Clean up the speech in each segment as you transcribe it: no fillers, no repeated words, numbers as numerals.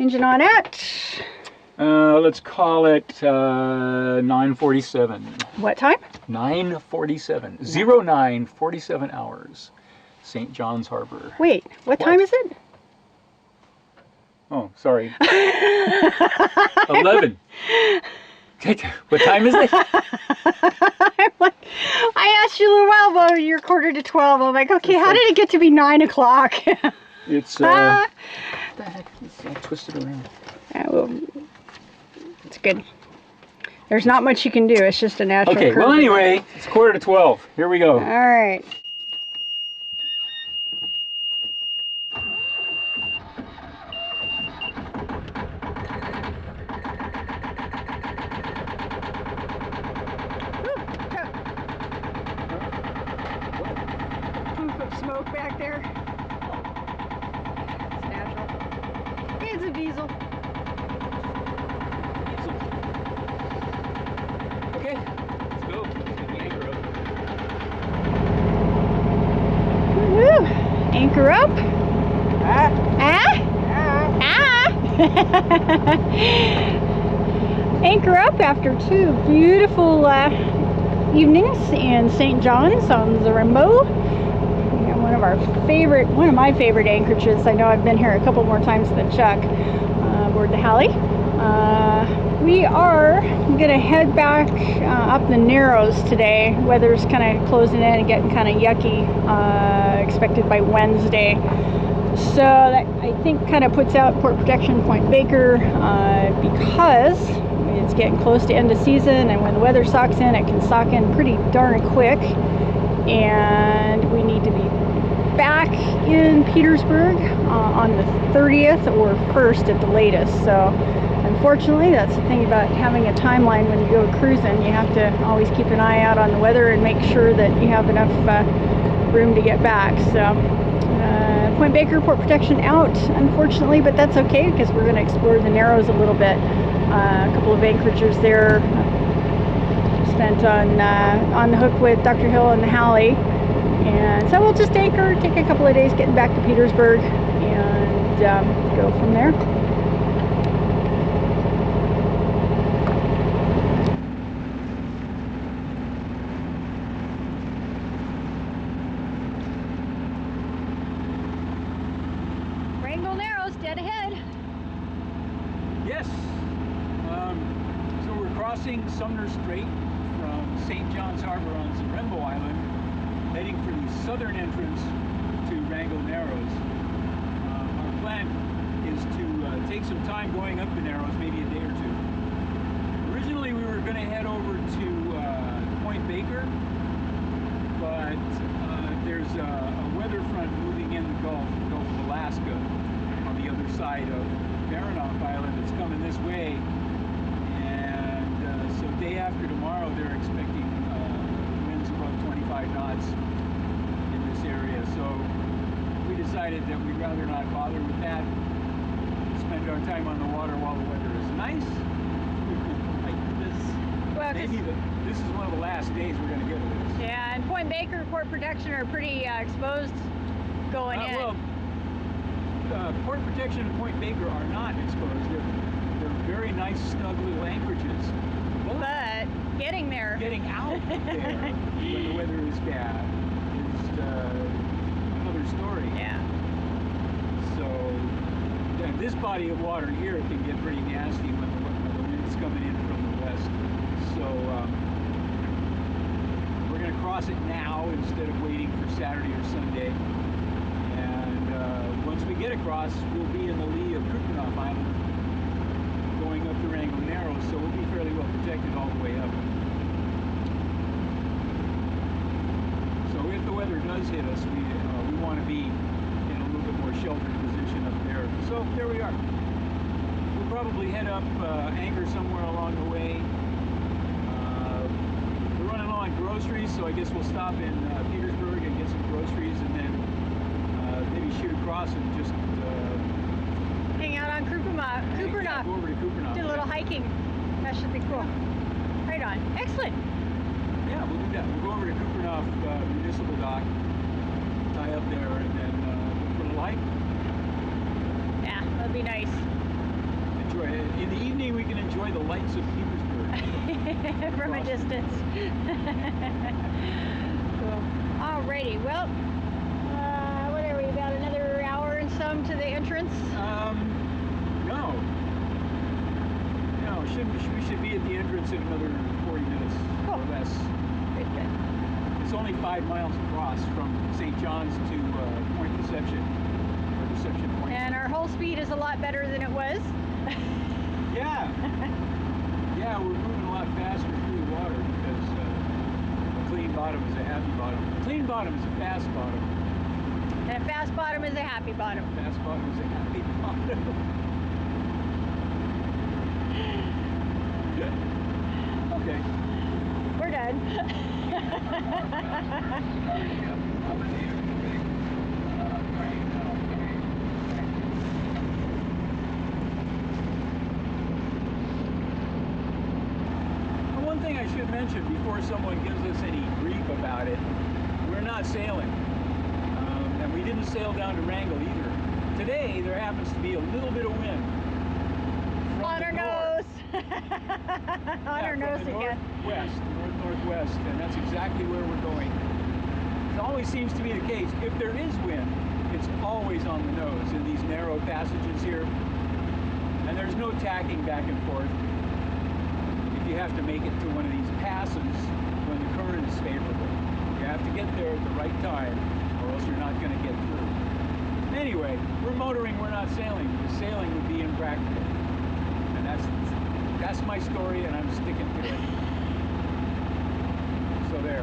Engine on at? Let's call it 9:47. What time? 9:47. 09:47 hours. St. John's Harbor. Wait, what time is it? Oh, sorry. 11. What time is it? I'm like, I asked you a little while ago, you're 11:45. I'm like, okay, how did it get to be 9 o'clock? It's, what the heck? I twisted around. Well, it's good. There's not much you can do. It's just a natural curve. Well, anyway, it's 11:45. Here we go. All right. Smoke back there. It's natural. It's a diesel. Okay, let's go. Anchor up. Woo! Anchor up. Anchor up after 2 beautiful evenings in St. John's on the Rainbow. One of my favorite anchorages. I know I've been here a couple more times than Chuck, aboard the Halley. We are going to head back up the Narrows today. Weather's kind of closing in and getting kind of yucky, expected by Wednesday. So that, I think, kind of puts out Port Protection Point Baker because it's getting close to end of season, and when the weather socks in, it can sock in pretty darn quick, and we need to be back in Petersburg on the 30th or 1st at the latest. So unfortunately, that's the thing about having a timeline when you go cruising. You have to always keep an eye out on the weather and make sure that you have enough room to get back. So Point Baker, Port Protection out, unfortunately, but that's okay because we're going to explore the Narrows a little bit. A couple of anchorages there. Spent on the hook with Dr. Hill and the Halley. And so we'll just anchor, take a couple of days getting back to Petersburg, and go from there. Wrangell Narrows, dead ahead. Yes. So we're crossing Sumner Strait from St. John's Harbor on Zarembo Island, heading for the southern entrance to Wrangell Narrows. Our plan is to take some time going up the Narrows, maybe a day or two. Originally we were going to head over to Point Baker, but there's a weather front moving in the Gulf of Alaska on the other side of Baranof Island that's coming this way, and so day after tomorrow they're expecting winds above 25 knots in this area, so we decided that we'd rather not bother with that, spend our time on the water while the weather is nice. This is one of the last days we're going to get of this. Yeah, and Point Baker, Port Protection are pretty exposed going in. Well, Port Protection and Point Baker are not exposed. They're very nice, snug little anchorages. But getting there. Getting out there when the weather is bad is another story. Yeah. So, and this body of water here can get pretty nasty when the wind's coming in from the west. So, we're going to cross it now instead of waiting for Saturday or Sunday. And once we get across, we'll be in the lee of Kupranof Island, going up the Wrangell Narrows, so we'll be fairly well protected all the way up. So if the weather does hit us, we want to be in a little bit more sheltered position up there. So there we are. We'll probably head up, anchor somewhere along the way. We're running low on groceries, so I guess we'll stop in Petersburg and get some groceries, and then maybe shoot across and just hang out on Kupranof. Yeah, go over to Kupranof. Do a little hiking. That should be cool. Right on. Excellent. Yeah, we'll do that. We'll go over to Kupranof Municipal Dock, tie up there, and then look for the light. Yeah, that'd be nice. lights of Petersburg. From a distance. Cool. Alrighty, well, what are we, about another hour and some to the entrance? No. No, we should be at the entrance in another 40 minutes Cool. or less. Good, good. It's only 5 miles across from St. John's to Point Deception, or Deception Point. And our whole speed is a lot better than it was. Yeah. Yeah, we're moving a lot faster through the water because a clean bottom is a happy bottom. A clean bottom is a fast bottom. And a fast bottom is a happy bottom. Fast bottom is a happy bottom. Okay. We're done. One thing I should mention before someone gives us any grief about it, we're not sailing. And we didn't sail down to Wrangell either. Today, there happens to be a little bit of wind. On our nose. On our nose again. Northwest, and that's exactly where we're going. It always seems to be the case. If there is wind, it's always on the nose in these narrow passages here. And there's no tacking back and forth. You have to make it to one of these passes when the current is favorable. You have to get there at the right time, or else you're not going to get through. Anyway, we're motoring, we're not sailing, because sailing would be impractical. And that's my story, and I'm sticking to it. So there.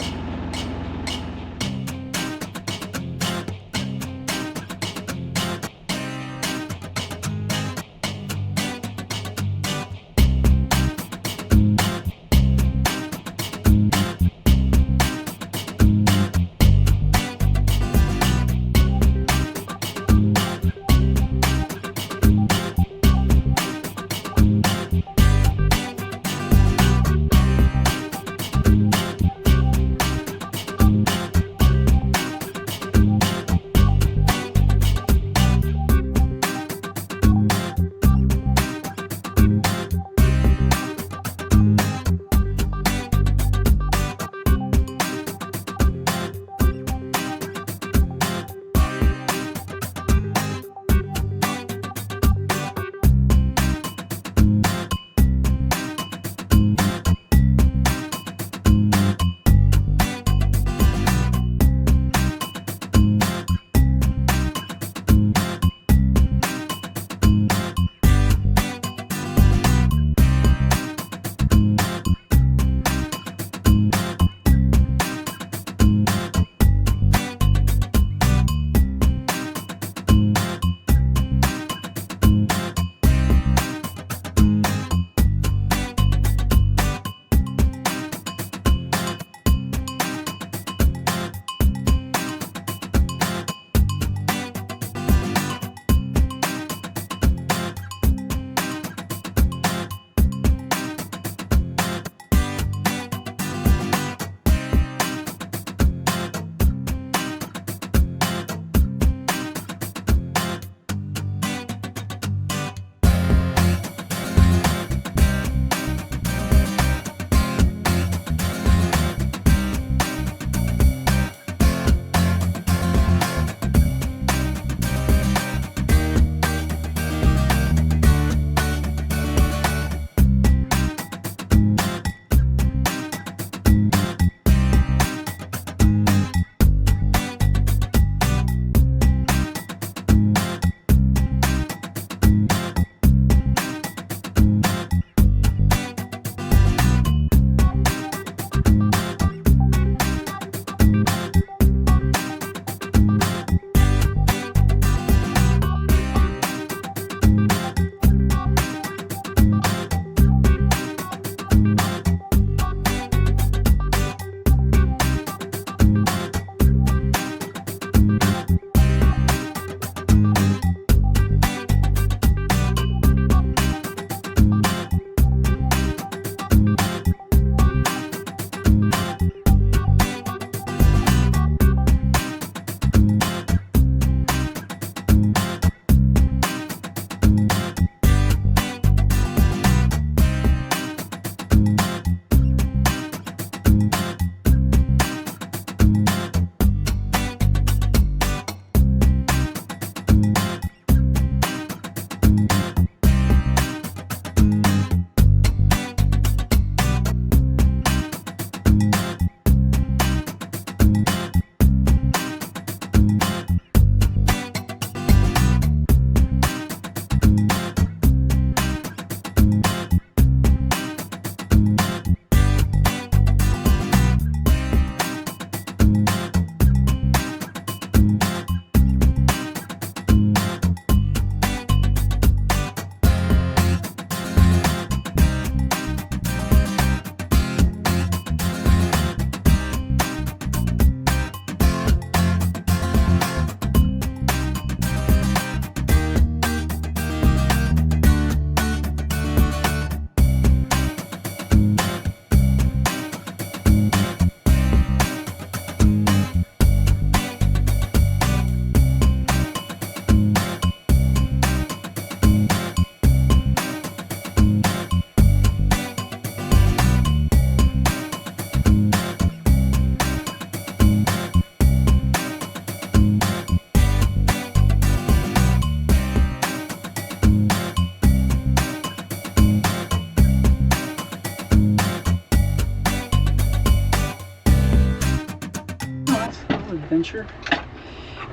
adventure?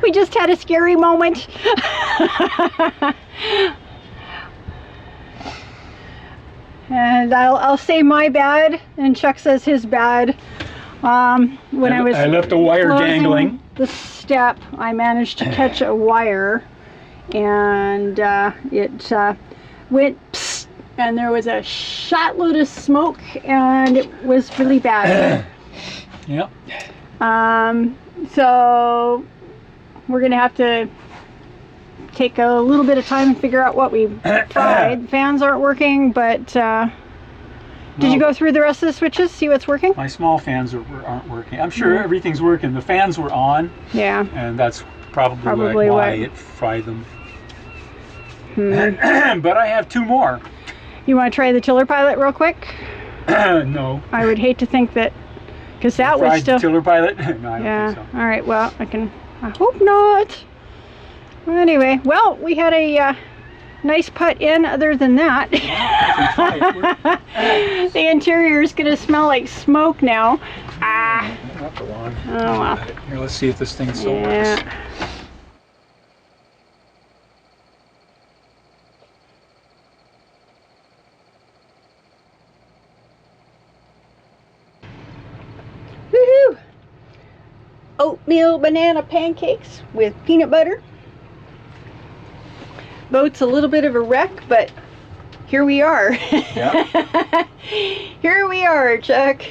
We just had a scary moment. And I'll say my bad, and Chuck says his bad. When I left a wire closing dangling. the step, I managed to catch a wire, and it went psst, and there was a shotload of smoke, and it was really bad. Yep. So we're gonna have to take a little bit of time and figure out what we tried. Fans aren't working, but did you go through the rest of the switches, see what's working? My small fans aren't working. I'm sure everything's working. The fans were on. Yeah. And that's probably why what it fried them. But I have 2 more. You want to try the tiller pilot real quick? No. I would hate to think that, because that was Fried still. tiller pilot? No, I don't Yeah. think so. All right. Well, I hope not. Anyway, well, we had a nice putt in. Other than that, the interior is going to smell like smoke now. Not for long. Oh well. Here, let's see if this thing still Yeah. works. Woohoo! Oatmeal banana pancakes with peanut butter. Boat's a little bit of a wreck, but here we are. Yeah. Here we are, Chuck.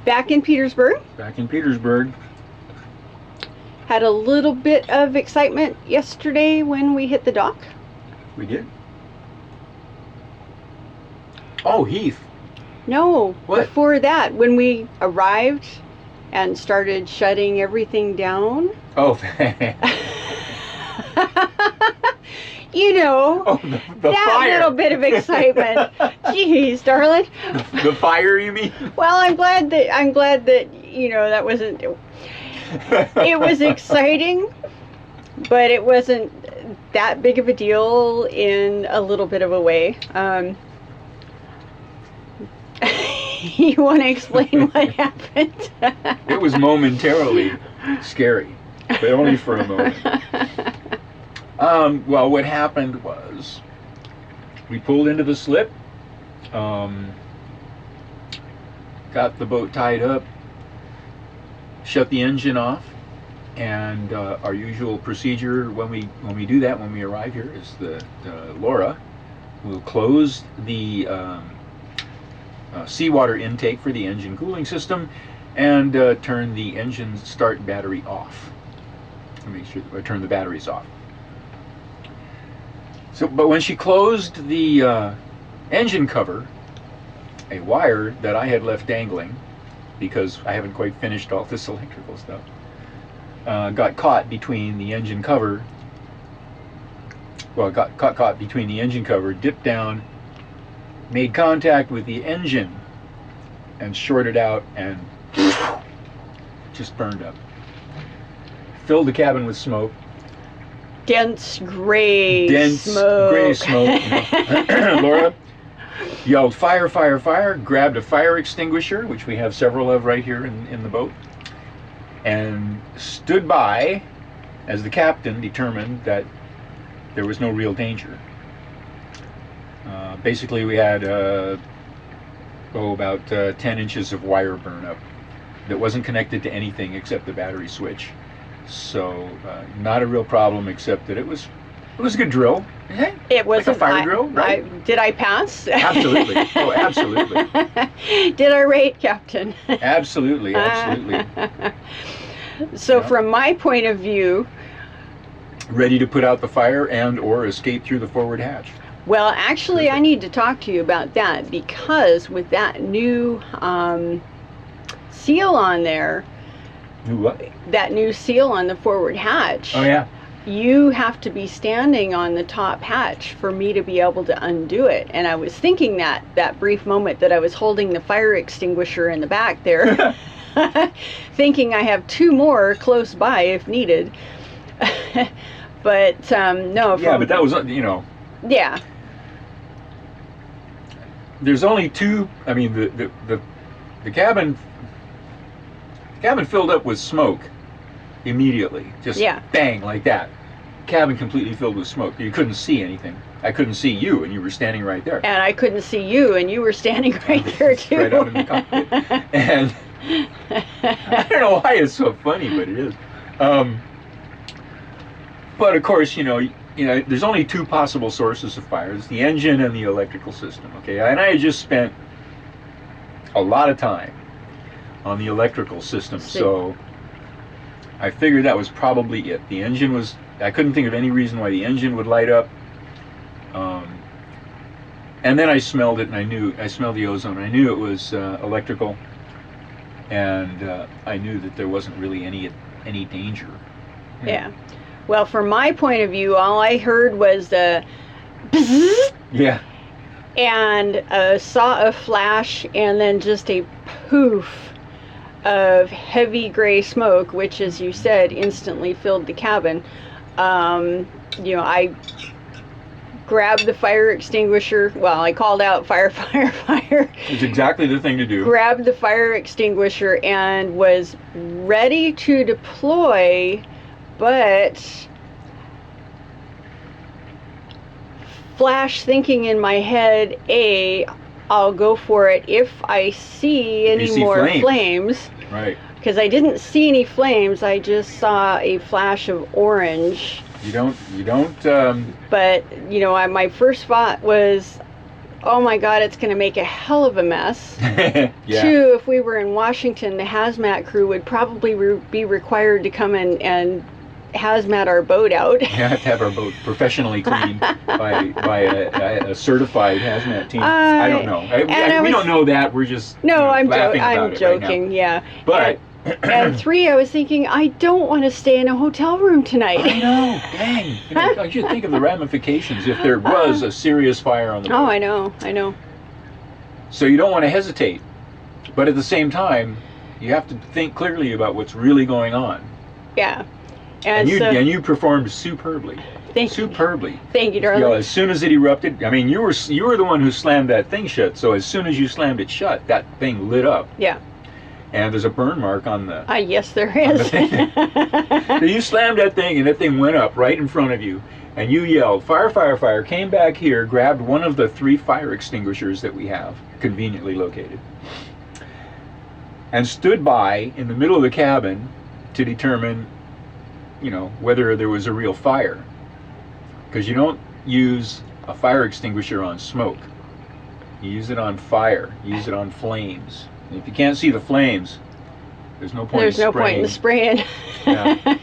Back in Petersburg. Back in Petersburg. Had a little bit of excitement yesterday when we hit the dock. We did. Oh, Heath. No, What? before that, when we arrived and started shutting everything down. Oh, You know, the that fire. little bit of excitement. Jeez, darling. The fire, you mean? Well, I'm glad that you know that wasn't. It was exciting, but it wasn't that big of a deal in a little bit of a way. You want to explain what happened? It was momentarily scary, but only for a moment. Well, what happened was we pulled into the slip, got the boat tied up, shut the engine off, and our usual procedure when we do that, when we arrive here, is the Laura will close the seawater intake for the engine cooling system and turn the engine start battery off. Make sure that I turn the batteries off. So, but when she closed the engine cover, a wire that I had left dangling, because I haven't quite finished all this electrical stuff, got caught between the engine cover. Well, got caught between the engine cover, dipped down, made contact with the engine, and shorted out and just burned up. Filled the cabin with smoke. Dense gray smoke. Gray smoke. Laura yelled fire, fire, fire, grabbed a fire extinguisher, which we have several of right here in the boat, and stood by as the captain determined that there was no real danger. Basically, we had about 10 inches of wire burn up that wasn't connected to anything except the battery switch. So not a real problem, except that it was a good drill. It was like a fire drill, right? Did I pass? Absolutely. Oh, absolutely. Did I rate, Captain? Absolutely, absolutely. So Yeah. from my point of view, Ready to put out the fire and or escape through the forward hatch. well, actually, I need to talk to you about that, because with that new seal on there, What? that new seal on the forward hatch, Oh yeah. you have to be standing on the top hatch for me to be able to undo it. And I was thinking that brief moment that I was holding the fire extinguisher in the back there, thinking I have 2 more close by if needed. But no. Yeah, but that was, you know. Yeah. There's only 2. I mean, the cabin cabin filled up with smoke immediately, just bang, like that. Cabin completely filled with smoke. You couldn't see anything. I couldn't see you, and you were standing right there. And I couldn't see you, and you were standing right there too. Right out in the cockpit. And I don't know why it's so funny, but it is. But of course, there's only two possible sources of fire. It's the engine and the electrical system. Okay, and I had just spent a lot of time on the electrical system, so I figured that was probably it. The engine was. I couldn't think of any reason why the engine would light up. And then I smelled it, and I smelled the ozone. I knew it was electrical, and I knew that there wasn't really any danger. Yeah. Well, from my point of view, all I heard was the bzzz. Yeah. And saw a flash, and then just a poof of heavy gray smoke, which, as you said, instantly filled the cabin. I grabbed the fire extinguisher. Well, I called out fire, fire, fire. It's exactly the thing to do. Grabbed the fire extinguisher and was ready to deploy, but flash thinking in my head, I'll go for it if I see any more flames. Right. Because I didn't see any flames, I just saw a flash of orange. You don't. But my first thought was, oh my God, it's going to make a hell of a mess. Yeah. Two, if we were in Washington, the hazmat crew would probably be required to come in and hazmat our boat out. You have to have our boat professionally cleaned by a certified hazmat team. I don't know. We don't know that. We're just I'm joking. Right, yeah. But and three, I was thinking, I don't want to stay in a hotel room tonight. I know, dang. I should think of the ramifications if there was a serious fire on the boat. Oh, I know. So you don't want to hesitate, but at the same time, you have to think clearly about what's really going on. Yeah. And you performed superbly. Thank you, darling. As soon as it erupted, I mean, you were the one who slammed that thing shut. So as soon as you slammed it shut, that thing lit up. Yeah. And there's a burn mark on the. Yes, there is. So you slammed that thing, and that thing went up right in front of you, and you yelled, "Fire! Fire! Fire!" Came back here, grabbed one of the 3 fire extinguishers that we have conveniently located, and stood by in the middle of the cabin to determine, whether there was a real fire. Because you don't use a fire extinguisher on smoke. You use it on fire. You use it on flames. And if you can't see the flames, there's no point in the spraying. Yeah.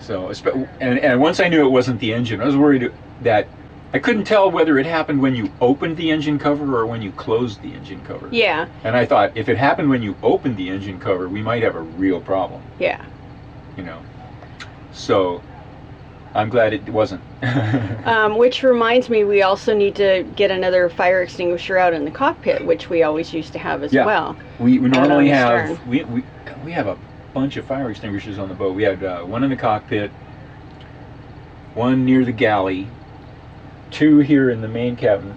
So, and once I knew it wasn't the engine, I was worried that I couldn't tell whether it happened when you opened the engine cover or when you closed the engine cover. Yeah. And I thought, if it happened when you opened the engine cover, we might have a real problem. Yeah. So I'm glad it wasn't. Which reminds me, we also need to get another fire extinguisher out in the cockpit, which we always used to have as well. We normally have, we have a bunch of fire extinguishers on the boat. We had one in the cockpit, one near the galley, 2 here in the main cabin.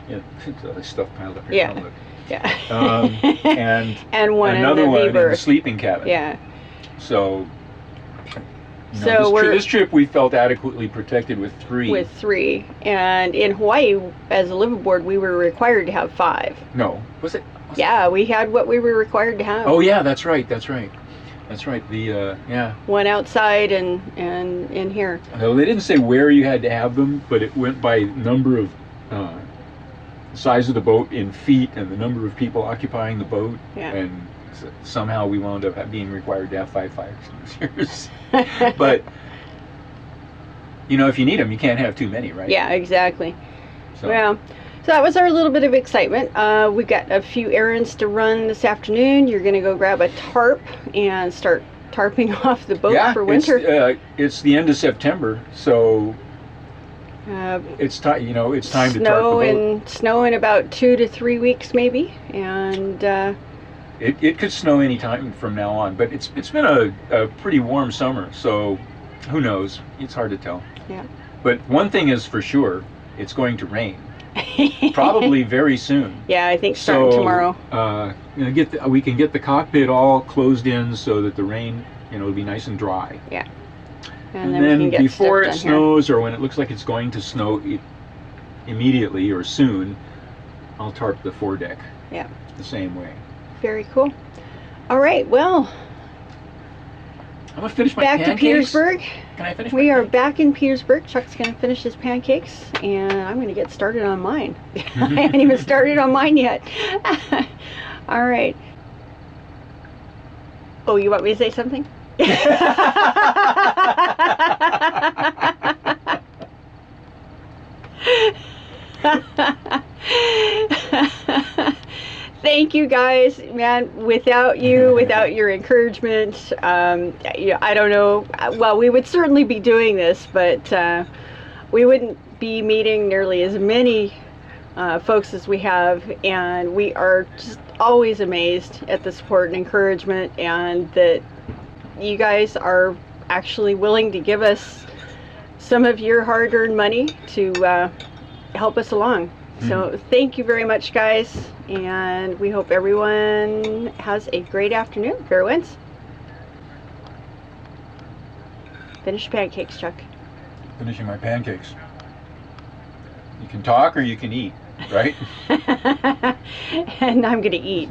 All this stuff piled up here. Yeah. Oh, look. Yeah. And one another in the one neighbor. in the sleeping cabin. Yeah. So this trip we felt adequately protected with 3. With 3. And in Hawaii, as a liveaboard, we were required to have 5. No. Was it? We had what we were required to have. Oh yeah, that's right. The one outside and in here. No, they didn't say where you had to have them, but it went by number of size of the boat in feet and the number of people occupying the boat. Yeah. And somehow we wound up being required to have 5 fire extinguishers. But if you need them, you can't have too many, right? Yeah, exactly. So that was our little bit of excitement. We got a few errands to run this afternoon. You're going to go grab a tarp and start tarping off the boat for winter. It's the end of September, so it's time. It's time to tarp the boat. Snow in about 2 to 3 weeks, maybe, and. It could snow any time from now on, but it's been a pretty warm summer, so who knows? It's hard to tell. Yeah. But one thing is for sure, it's going to rain. probably very soon. Yeah, I think starting tomorrow. We can get the cockpit all closed in so that the rain, it'll be nice and dry. Yeah. And we then can get before stuff it done here. snows, or when it looks like it's going to snow immediately or soon, I'll tarp the foredeck. Yeah. The same way. Very cool. All right, well, I'm gonna finish my back pancakes. to Petersburg. Can I finish? We are back in Petersburg. Chuck's gonna finish his pancakes, and I'm gonna get started on mine. I haven't even started on mine yet. All right. Oh, you want me to say something? Thank you guys, man. Without you, without your encouragement, I don't know. Well, we would certainly be doing this, but we wouldn't be meeting nearly as many folks as we have, and we are just always amazed at the support and encouragement, and that you guys are actually willing to give us some of your hard-earned money to help us along. So thank you very much, guys, and we hope everyone has a great afternoon. Fair winds. Finish pancakes, Chuck. Finishing my pancakes. You can talk or you can eat, right? And I'm gonna eat.